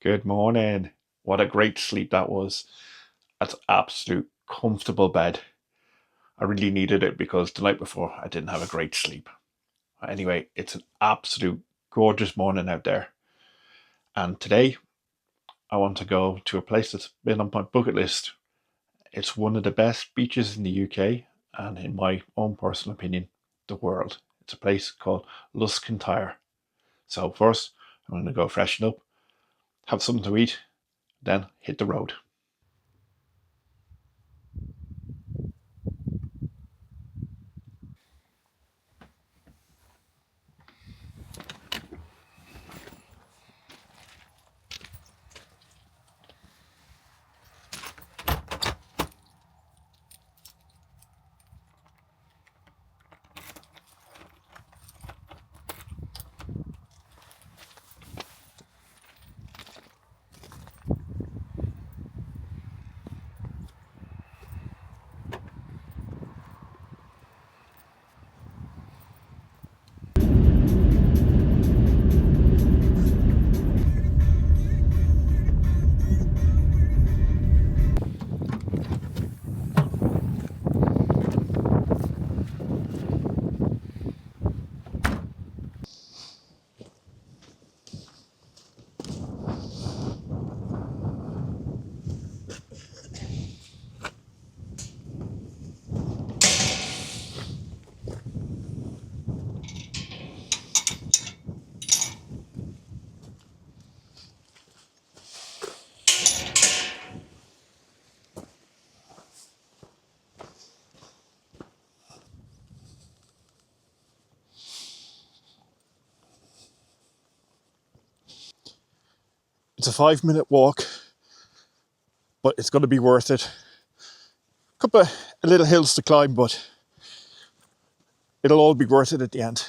Good morning. What a great sleep that was. That's absolute comfortable bed. I really needed it because the night before I didn't have a great sleep. Anyway, it's an absolute gorgeous morning out there. And today I want to go to a place that's been on my bucket list. It's one of the best beaches in the UK and, in my own personal opinion, the world. It's a place called Luskentyre. So first I'm going to go freshen up, have something to eat, then hit the road. It's a 5-minute walk, but it's going to be worth it. Couple of little hills to climb, but it'll all be worth it at the end.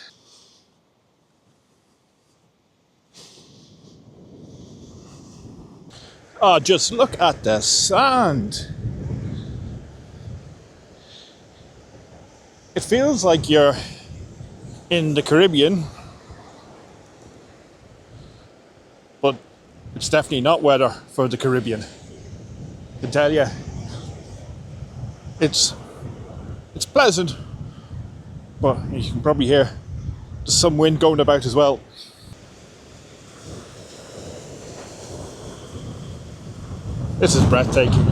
Oh, just look at the sand. It feels like you're in the Caribbean, but it's definitely not weather for the Caribbean. I can tell you, it's pleasant, but you can probably hear there's some wind going about as well. This is breathtaking.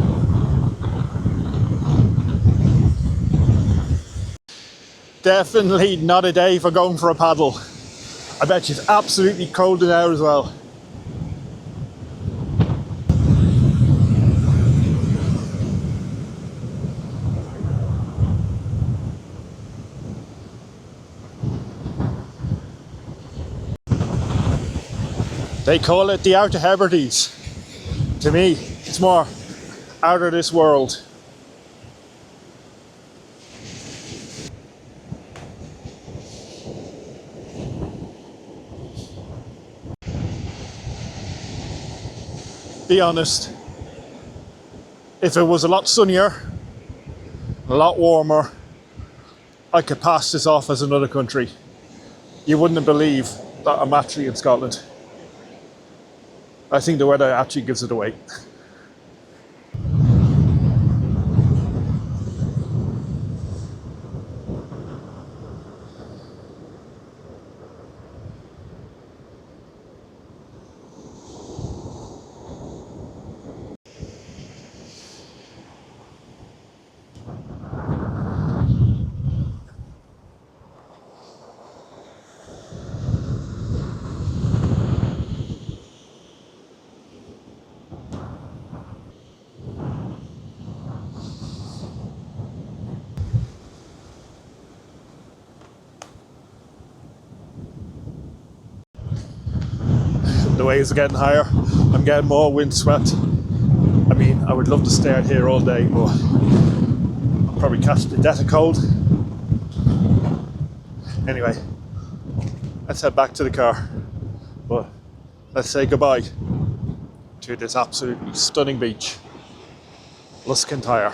Definitely not a day for going for a paddle. I bet it's absolutely cold in there as well. They call it the Outer Hebrides. To me, it's more out of this world. Be honest, if it was a lot sunnier, a lot warmer, I could pass this off as another country. You wouldn't believe that I'm actually in Scotland. I think the weather actually gives it away. The waves are getting higher. I'm getting more windswept. I mean, I would love to stay out here all day, but I'll probably catch the death of cold. Anyway, let's head back to the car. But let's say goodbye to this absolutely stunning beach, Luskentyre.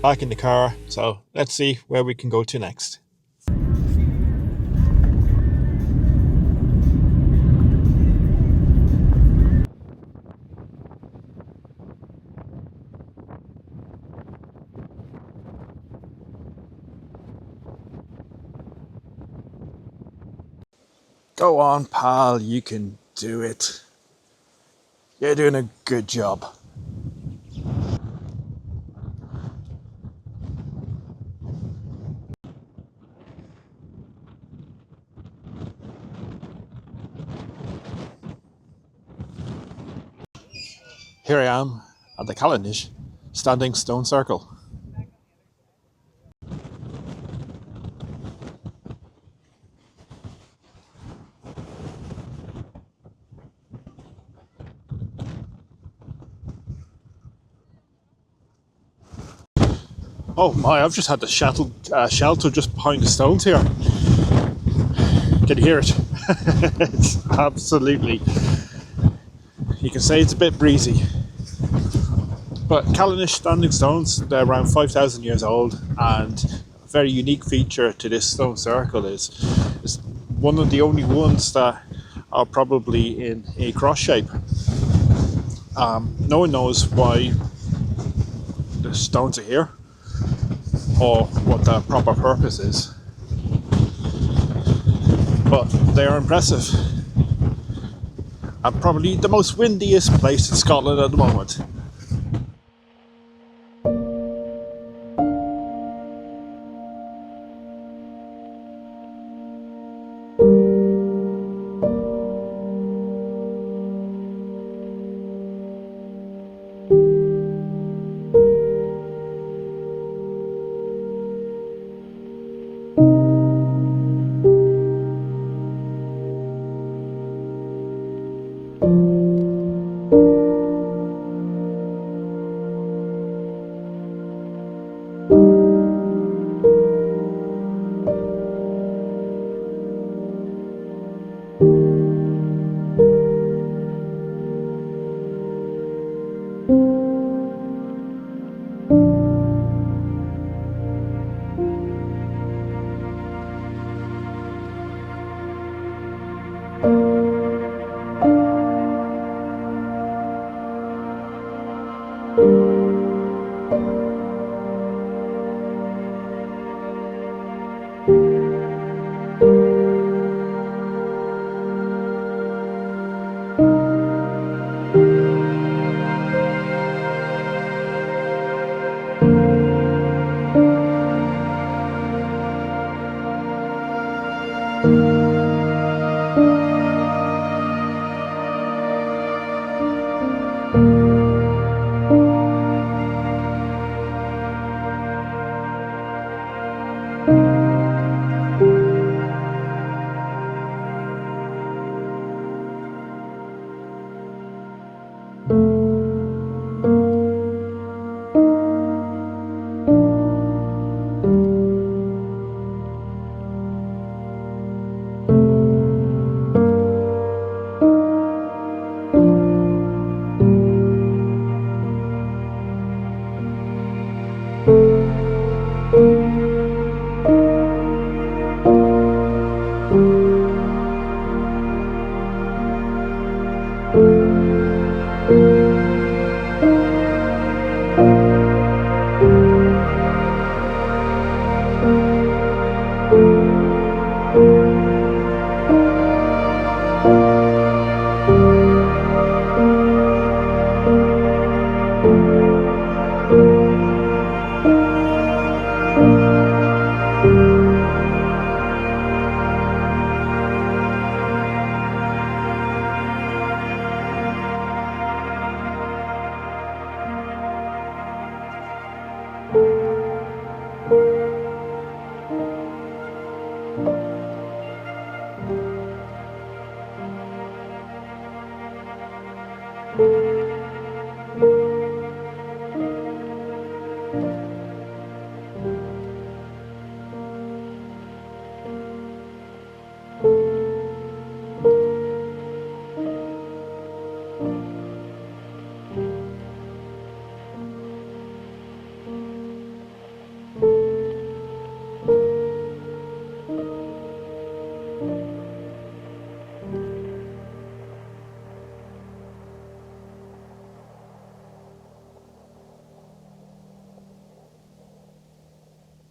back in the car, so let's see where we can go to next. Go on, pal, you can do it. You're doing a good job. Here I am at the Callanish Standing Stone Circle. Oh my, I've just had the shelter just behind the stones here. Can you hear it? It's absolutely, you can say it's a bit breezy. But Callanish Standing Stones, they're around 5,000 years old, and a very unique feature to this stone circle is it's one of the only ones that are probably in a cross shape. No one knows why the stones are here or what the proper purpose is, but they are impressive and probably the most windiest place in Scotland at the moment.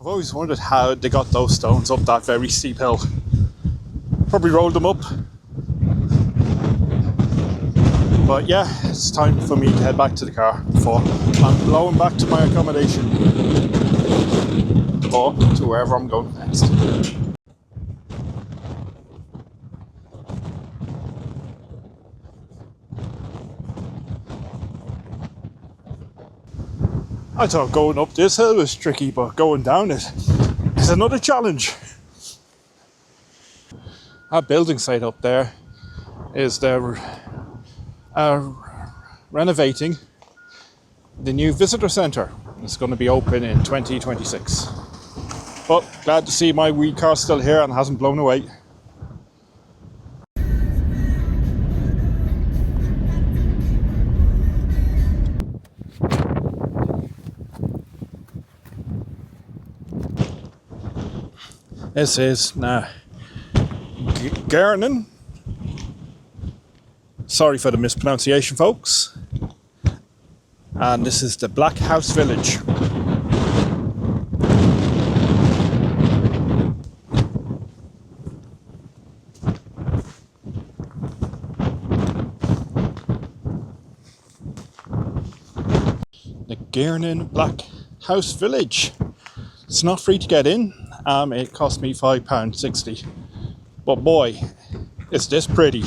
I've always wondered how they got those stones up that very steep hill. Probably rolled them up. But yeah, it's time for me to head back to the car before I'm blowing back to my accommodation. Or to wherever I'm going next. I thought going up this hill was tricky, but going down it is another challenge. Our building site up there is they're renovating the new visitor centre. It's going to be open in 2026. But glad to see my wee car still here and hasn't blown away. This is now Gearrannan. Sorry for the mispronunciation, folks. And this is the Blackhouse Village. The Gearrannan Blackhouse Village. It's not free to get in. It cost me £5.60. But boy, is this pretty.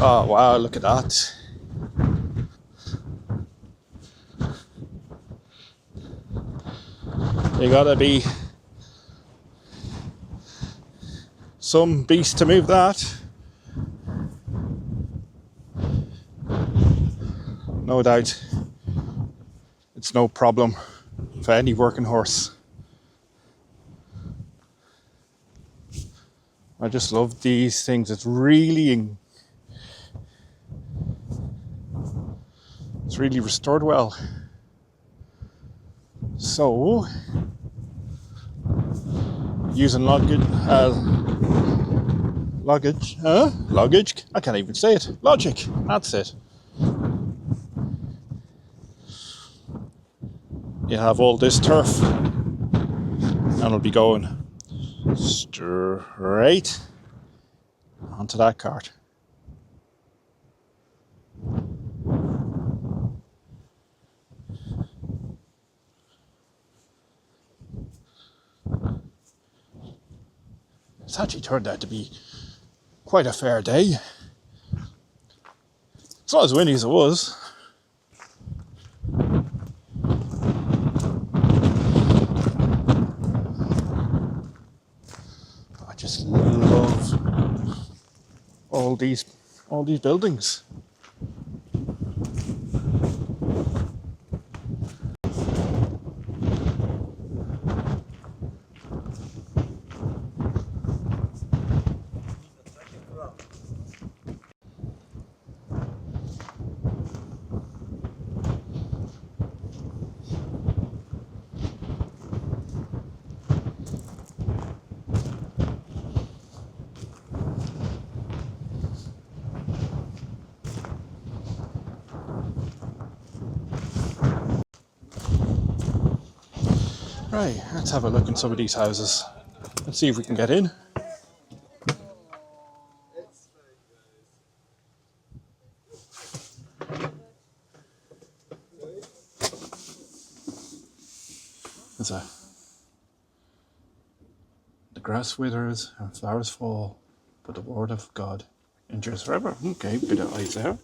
Oh wow, look at that. You gotta be some beast to move that. No doubt it's no problem for any working horse. I just love these things. It's really restored well. So using luggage, I can't even say it. Logic, that's it. You have all this turf and it'll be going straight onto that cart. It's actually turned out to be quite a fair day. It's not as windy as it was. I just love all these buildings. Right, let's have a look in some of these houses. Let's see if we can get in. The grass withers and flowers fall, but the word of God endures forever. Okay, bit of eyes there.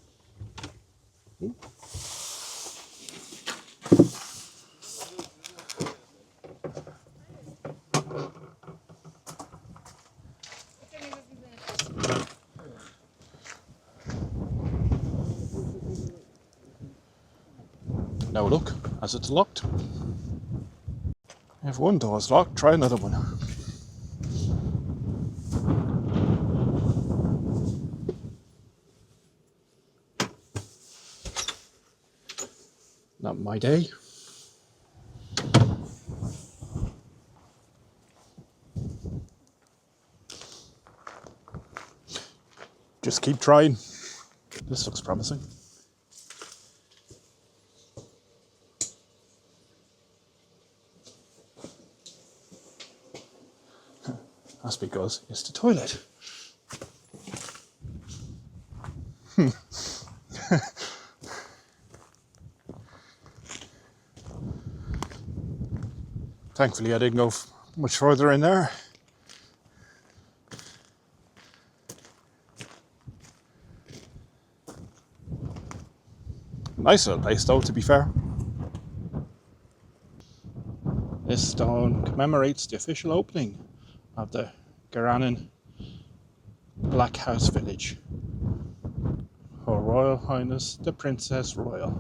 Now look, as it's locked. If one door is locked, try another one. Not my day. just keep trying. This looks promising. That's because it's the toilet. Thankfully I didn't go much further in there. Nice little place though, to be fair. This stone commemorates the official opening of the Gearrannan Blackhouse Village. Her Royal Highness the Princess Royal.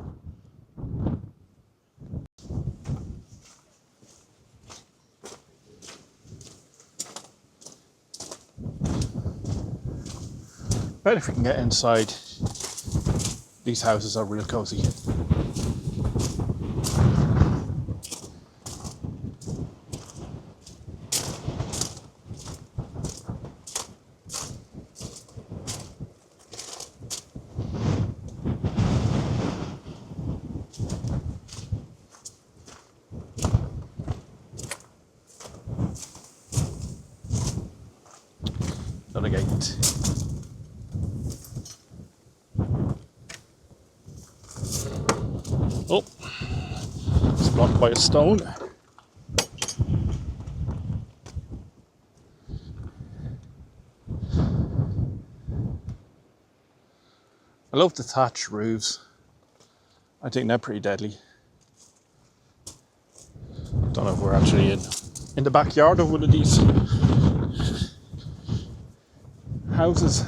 Bet if we can get inside, these houses are real cozy. Another gate. Oh, it's blocked by a stone. I love the thatch roofs. I think they're pretty deadly. Don't know if we're actually in the backyard of one of these houses.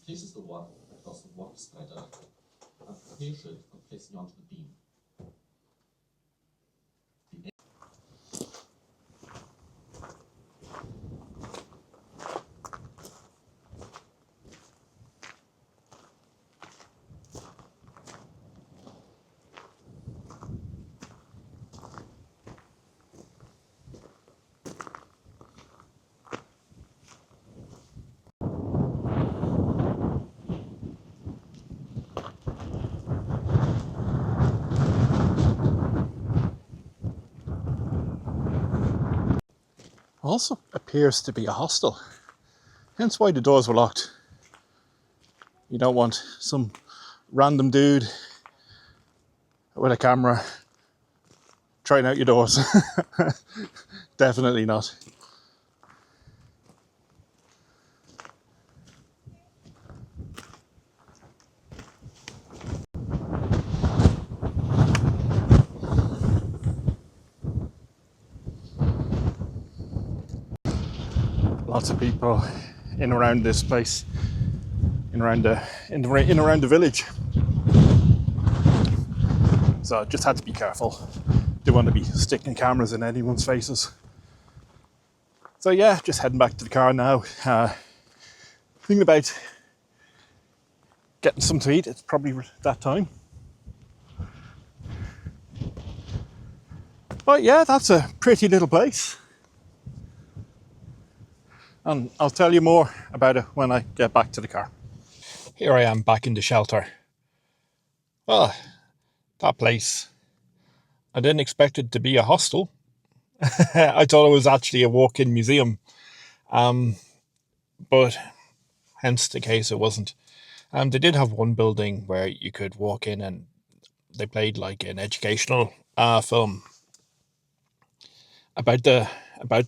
Places the water across the water spider and pressure it and place it onto the beam. Also appears to be a hostel, hence why the doors were locked. You don't want some random dude with a camera trying out your doors. Definitely not. Lots of people in around this place, in around the village. So I just had to be careful. Didn't want to be sticking cameras in anyone's faces. So yeah, just heading back to the car now. Thinking about getting something to eat. It's probably that time. But yeah, that's a pretty little place. And I'll tell you more about it when I get back to the car. Here I am back in the shelter. Well, that place, I didn't expect it to be a hostel. I thought it was actually a walk-in museum. But hence the case it wasn't. They did have one building where you could walk in and they played like an educational film about the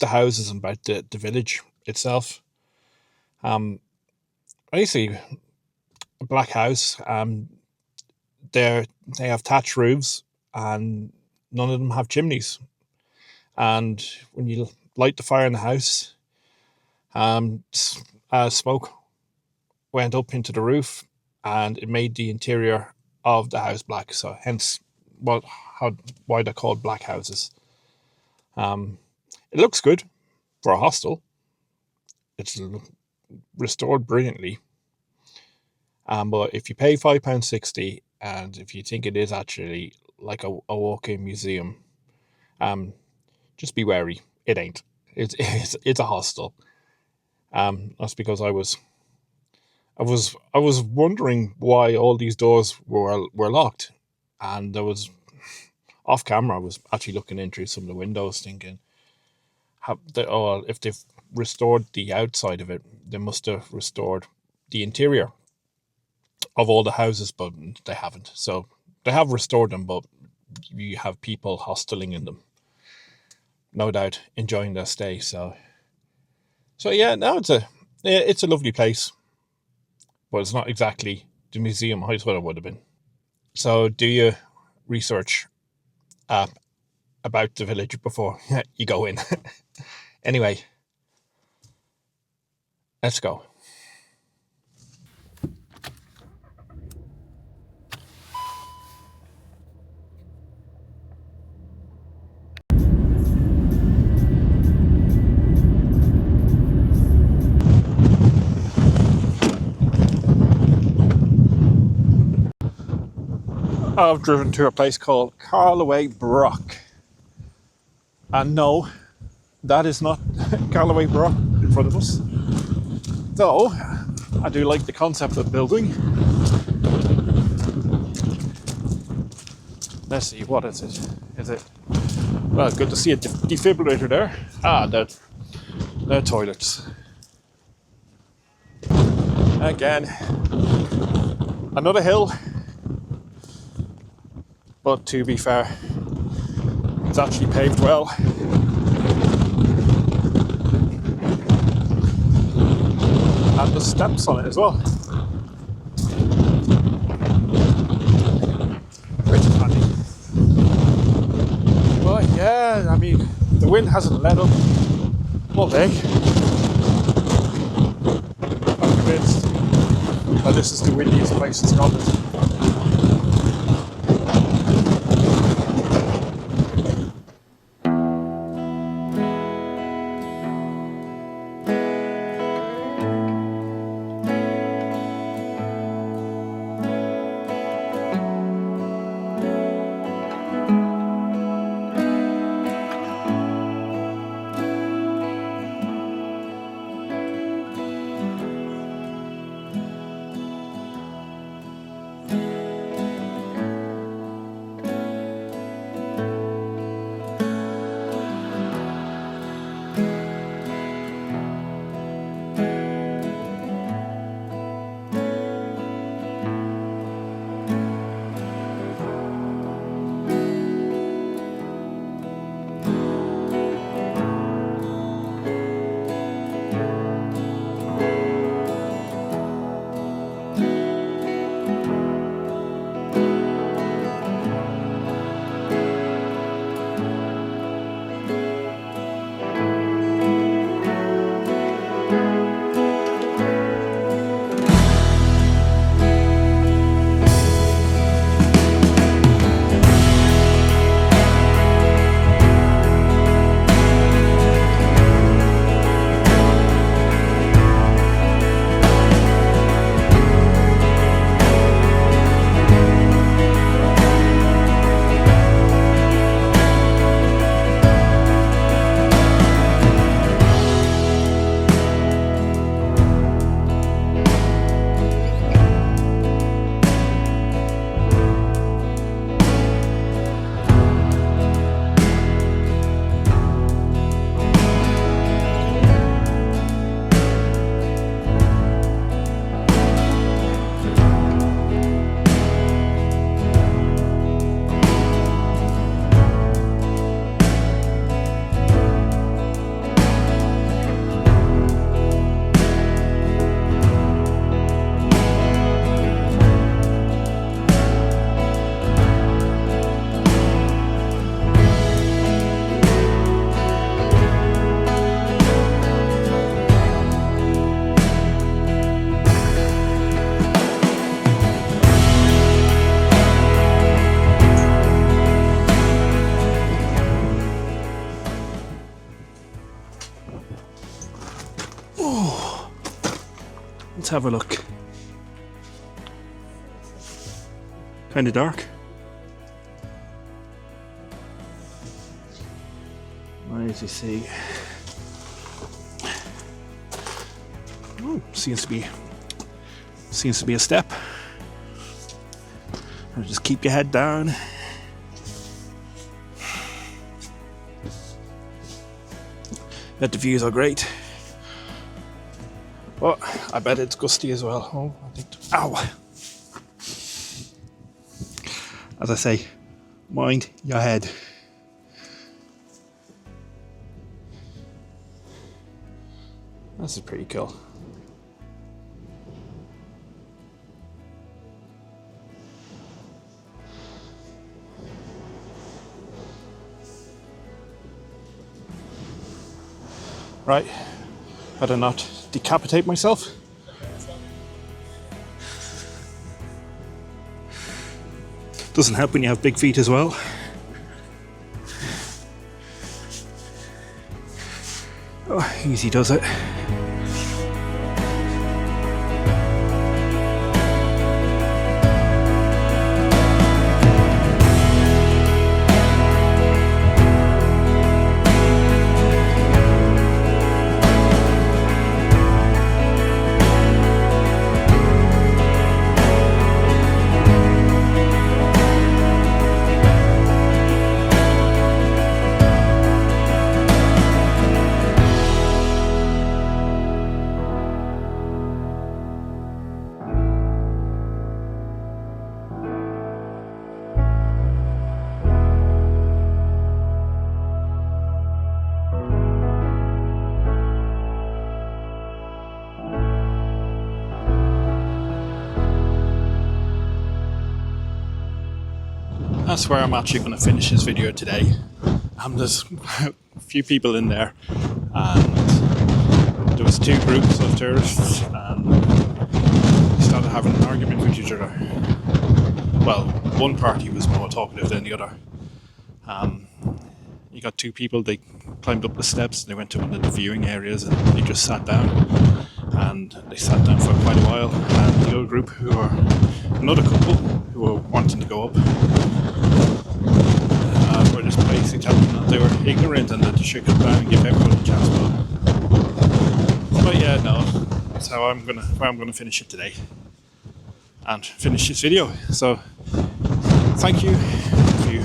houses and about the village itself. Basically, a black house. They have thatch roofs and none of them have chimneys. And when you light the fire in the house, smoke went up into the roof, and it made the interior of the house black. So hence why they're called black houses. It looks good for a hostel. It's restored brilliantly. But if you pay £5.60, and if you think it is actually like a walk-in museum, just be wary. It ain't. It's a hostel. That's because I was wondering why all these doors were locked, and there was off camera. I was actually looking in through some of the windows, thinking, if they've restored the outside of it, they must have restored the interior of all the houses, but they haven't. So they have restored them, but you have people hosteling in them, no doubt enjoying their stay. So yeah, now it's a lovely place, but it's not exactly the museum I thought it would have been. So do you research about the village before you go in. Anyway, let's go. I've driven to a place called Carloway Broch. And no, that is not Carloway Broch in front of us. Though, I do like the concept of building. Let's see, what is it? Is it? Well, good to see a defibrillator there. They're toilets. Again, another hill. But to be fair, it's actually paved well. And there's steps on it as well. Which is handy. But yeah, I mean, the wind hasn't let up all day. I'm convinced that this is the windiest place in Scotland. Let's have a look. Kind of dark. As you see, oh, seems to be a step. And just keep your head down. Bet the views are great. But I bet it's gusty as well. Oh, I think. Ow! As I say, mind your head. This is pretty cool. Right, better not decapitate myself. Doesn't help when you have big feet as well. Oh, easy does it. That's where I'm actually going to finish this video today. There's a few people in there, and there was two groups of tourists, and they started having an argument with each other. Well, one party was more talkative than the other. You got two people, they climbed up the steps, and they went to one of the viewing areas, and they just sat down. And they sat down for quite a while, and the other group, who are another couple who were wanting to go up, were just basically telling them that they were ignorant and that they should come down and give everyone a chance. But yeah, no, that's how I'm gonna finish it today and finish this video. So thank you if you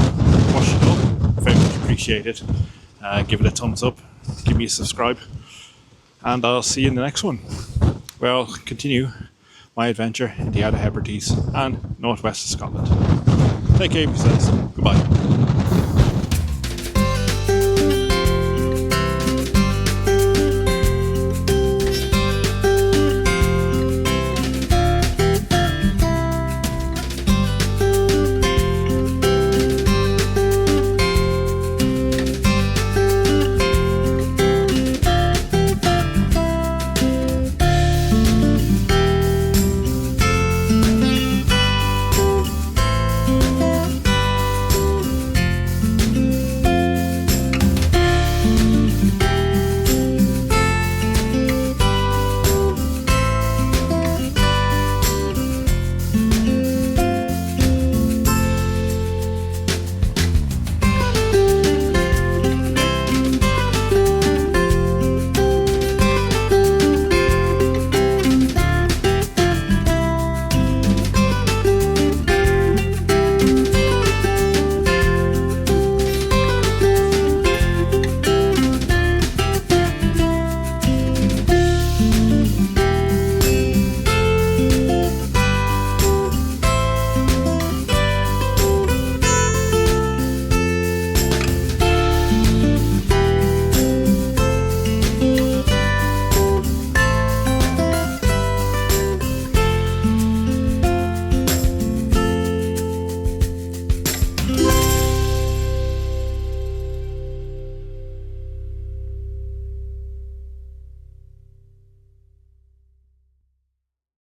watched it all. Very much appreciated. Give it a thumbs up, give me a subscribe, and I'll see you in the next one, where I'll continue my adventure in the Outer Hebrides and northwest of Scotland. Take care of yourselves. Goodbye.